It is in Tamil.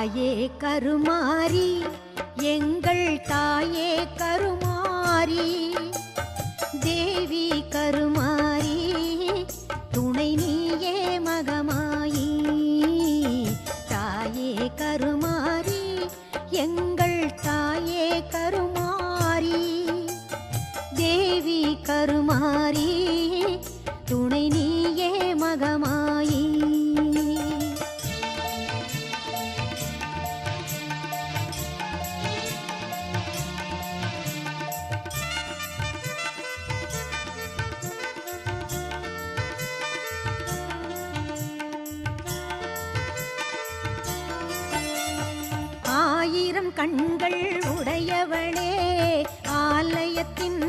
தாயே கருமாரி எங்கள் தாயே கருமாரி தேவி கருமாரி துணை நீயே மகமாயி தாயே கருமாரி எங்கள் தாயே கருமாரி தேவி கருமாரி துணை நீயே மகமாயி ஆயிரம் கண்கள் உடையவளே ஆலயத்தின்